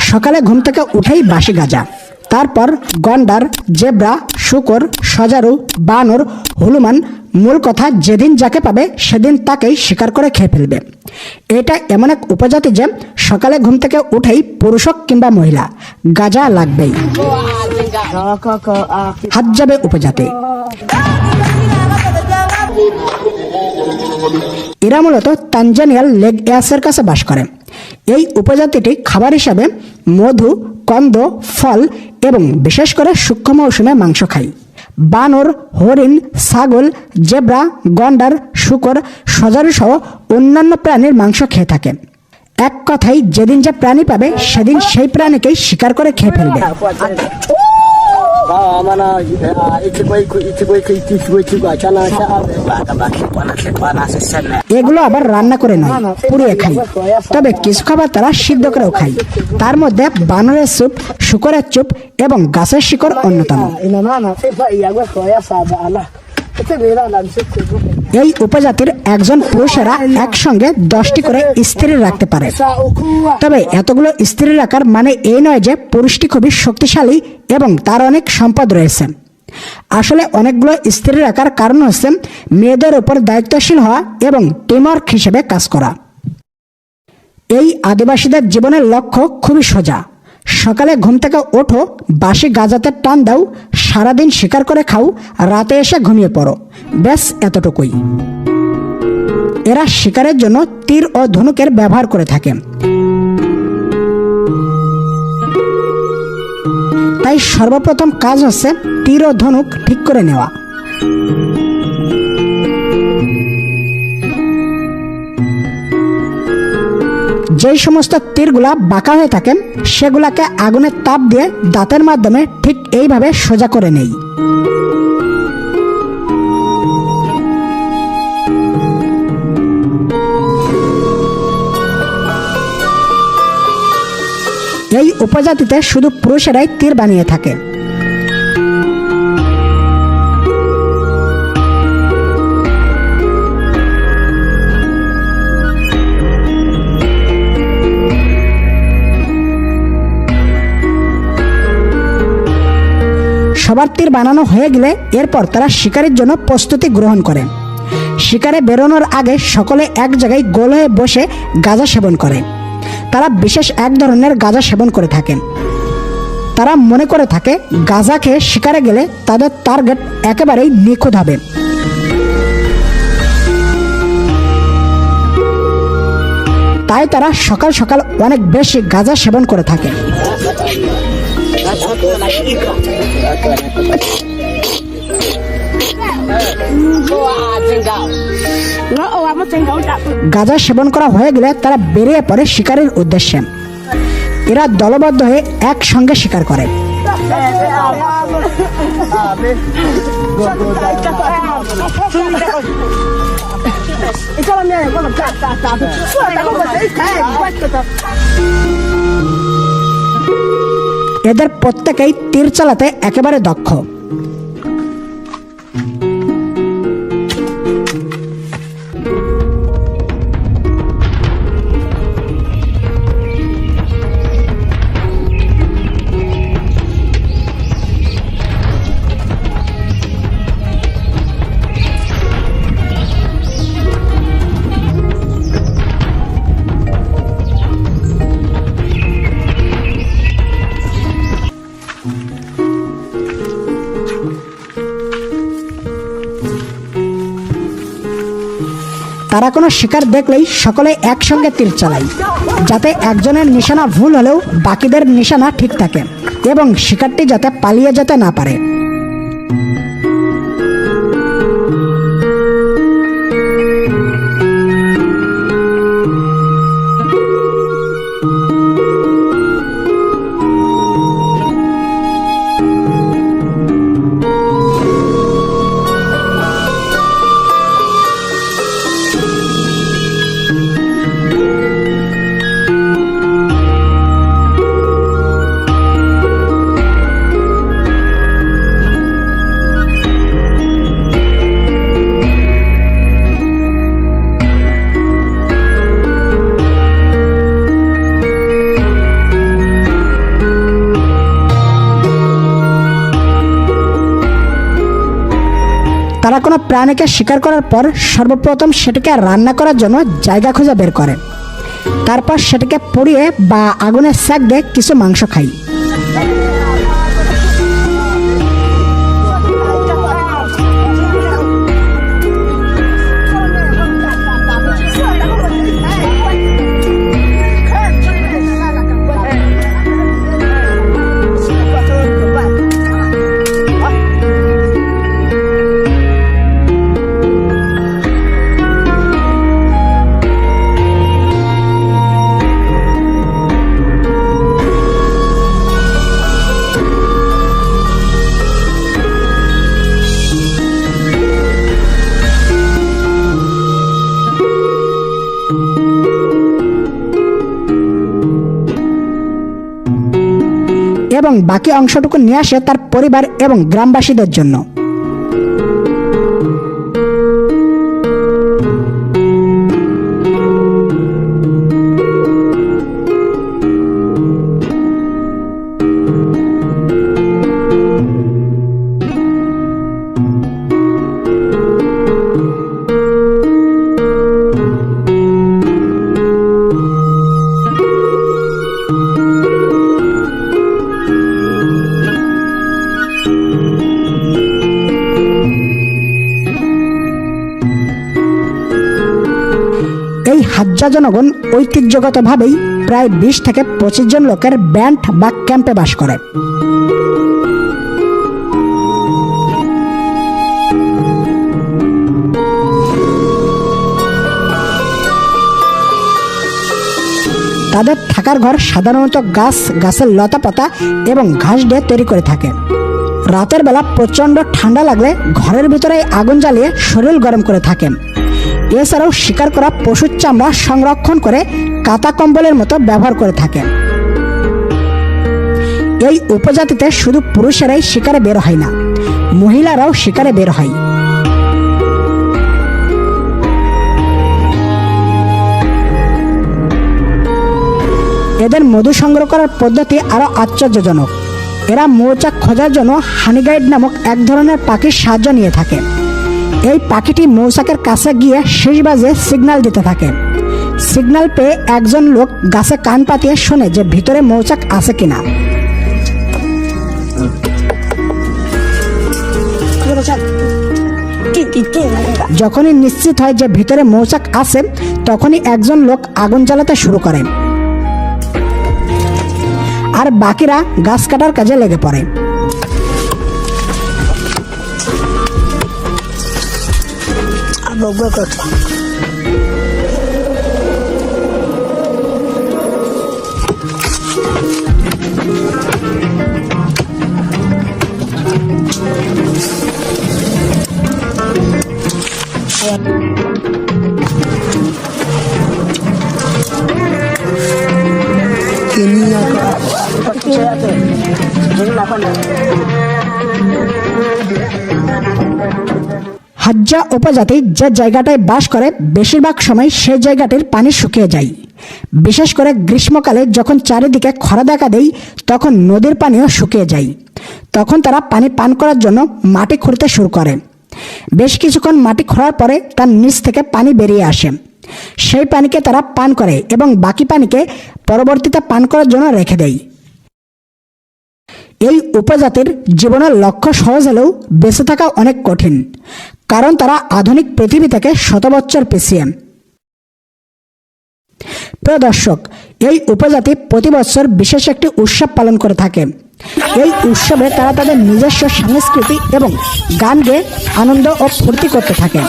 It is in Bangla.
সকালে ঘুম থেকে উঠেই বাসি গাজা, তারপর গন্ডার, জেব্রা, শূকর, সজারু, বানর, হনুমান, মূল কথা যেদিন যাকে পাবে সেদিন তাকেই শিকার করে খেয়ে ফেলবে। এটা এমন এক উপজাতি যে সকালে ঘুম থেকে উঠেই পুরুষ হোক কিংবা মহিলা গাজা লাগবেই। হাজ্জাবে উপজাতি। এরা মূলত তানজানিয়ার লেগ এয়াসের কাছে বাস করে। এই উপজাতিটি খাবার হিসাবে মধু, কন্দ, ফল এবং বিশেষ করে শুষ্ক মৌসুমে মাংস খায়। বানর, হরিণ, ছাগল, জেব্রা, গন্ডার, শূকর, সজারু সহ অন্যান্য প্রাণীর মাংস খেয়ে থাকে। এক কথায় যেদিন যে প্রাণী পাবে সেদিন সেই প্রাণীকেই শিকার করে খেয়ে ফেলবে। এগুলো আবার রান্না করে নয়, পুড়িয়ে খায়। তবে কিছু খাবার তারা সিদ্ধ করেও খায়। তার মধ্যে বানরের স্যুপ, শূকরের চুপ এবং গাছের শিকড় অন্যতম। এই উপজাতির একজন পুরুষেরা একসঙ্গে 10টি করে স্ত্রী রাখতে পারে। তবে এতগুলো স্ত্রী রাখার মানে এই নয় যে পুরুষটি খুবই শক্তিশালী এবং তার অনেক সম্পদ রয়েছে। আসলে অনেকগুলো স্ত্রী রাখার কারণ হচ্ছে মেয়েদের উপর দায়িত্বশীল হওয়া এবং টিমওয়ার্ক হিসেবে কাজ করা। এই আদিবাসীদের জীবনের লক্ষ্য খুবই সোজা। সকালে ঘুম থেকে ওঠো, বাসি গাজাতে টান দাও, সারাদিন শিকার করে খাও, রাতে এসে ঘুমিয়ে পড়ো, ব্যাস এতটুকুই। এরা শিকারের জন্য তীর ও ধনুকের ব্যবহার করে থাকে। তাই সর্বপ্রথম কাজ হচ্ছে তীর ও ধনুক ঠিক করে নেওয়া। যেই সমস্ত তীরগুলা বাঁকা হয়ে থাকে সেগুলাকে আগুনের তাপ দিয়ে দাঁতের মাধ্যমে ঠিক এইভাবে সোজা করে নেই। এই উপজাতিতে শুধু পুরুষেরাই তীর বানিয়ে থাকে। সবার তীর বানানো হয়ে গেলে এরপর তারা শিকারের জন্য প্রস্তুতি গ্রহণ করে। শিকারে বেরোনোর আগে সকলে এক জায়গায় গোল হয়ে বসে গাঁজা সেবন করে। তারা বিশেষ এক ধরনের গাঁজা সেবন করে থাকেন। তারা মনে করে থাকে গাঁজা খেয়ে শিকারে গেলে তাদের টার্গেট একেবারেই নিখুঁত হবে। তাই তারা সকাল সকাল অনেক বেশি গাঁজা সেবন করে থাকে। গাঁজা সেবন করা হয়ে গেলে তারা বেরিয়ে পড়ে শিকারের উদ্দেশ্যে। এরা দলবদ্ধ হয়ে একসঙ্গে শিকার করে। এদের প্রত্যেকেই তীর চালাতে একেবারে দক্ষ। তারা কোনো শিকার দেখলেই সকলে একসঙ্গে তীর চালায়, যাতে একজনের নিশানা ভুল হলেও বাকিদের নিশানা ঠিক থাকে এবং শিকারটি যাতে পালিয়ে যেতে না পারে। তারা কোনো প্রাণীকে শিকার করার পর সর্বপ্রথম সেটিকে রান্না করার জন্য জায়গা খুঁজে বের করে। তারপর সেটিকে পুড়িয়ে বা আগুনের সেক দিয়ে কিছু মাংস খায়। এবং বাকি অংশটুকু নিয়ে আসে তার পরিবার এবং গ্রামবাসীদের জন্য। এই হাজ্জা জনগণ ঐতিহ্যগতভাবেই প্রায় 20 থেকে 25 জন লোকের ব্যান্ড বা ক্যাম্পে বাস করে। তাদের থাকার ঘর সাধারণত গাছের লতাপাতা এবং ঘাস দিয়ে তৈরি করে থাকে। রাতের বেলা প্রচণ্ড ঠান্ডা লাগলে ঘরের ভিতরে আগুন জ্বালিয়ে শরীর গরম করে থাকেন। এছাড়াও শিকার করা পশুর চামড়া সংরক্ষণ করে কাঁথা কম্বলের মতো ব্যবহার করে থাকেন। এই উপজাতিতে শুধু পুরুষেরাই শিকারে বের হয় না, মহিলারাও শিকারে বের হয়। এদের মধু সংগ্রহ করার পদ্ধতি আরো আশ্চর্যজনক। এরা মৌচাক খোঁজার জন্য হানিগাইড নামক এক ধরনের পাখির সাহায্য নিয়ে থাকে। এই পাখিটি মৌচাকের কাছে গিয়ে শেষ বাজে সিগন্যাল দিতে থাকে। সিগন্যাল পেয়ে একজন লোক গাছে কান পাতিয়ে শোনে যে ভিতরে মৌচাক আছে কিনা। যখনই নিশ্চিত হয় যে ভিতরে মৌচাক আছে, তখনই একজন লোক আগুন জ্বালাতে শুরু করে আর বাকিরা গাছ কাটার কাজে লেগে পড়ে। হাজ্জা উপজাতি যে জায়গাটায় বাস করে বেশিরভাগ সময় সেই জায়গাটির পানি শুকিয়ে যায়। বিশেষ করে গ্রীষ্মকালে যখন চারিদিকে খরা দেখা দেয়, তখন নদীর পানিও শুকিয়ে যায়। তখন তারা পানি পান করার জন্য মাটি খুঁড়তে শুরু করে। বেশ কিছুক্ষণ মাটি খোঁড়ার পরে তার নিচ থেকে পানি বেরিয়ে আসে। সেই পানিকে তারা পান করে এবং বাকি পানিকে পরবর্তীতে পান করার জন্য রেখে দেয়। এই উপজাতির জীবনের লক্ষ্য সহজ হলেও বেঁচে থাকা অনেক কঠিন, কারণ তারা আধুনিক পৃথিবী থেকে শত বছর পিছিয়ে। প্রিয় দর্শক, এই উপজাতি প্রতি বছর বিশেষ একটি উৎসব পালন করে থাকে। এই উৎসবে তারা তাদের নিজস্ব সংস্কৃতি এবং গান গেয়ে আনন্দ ও ফুর্তি করতে থাকে।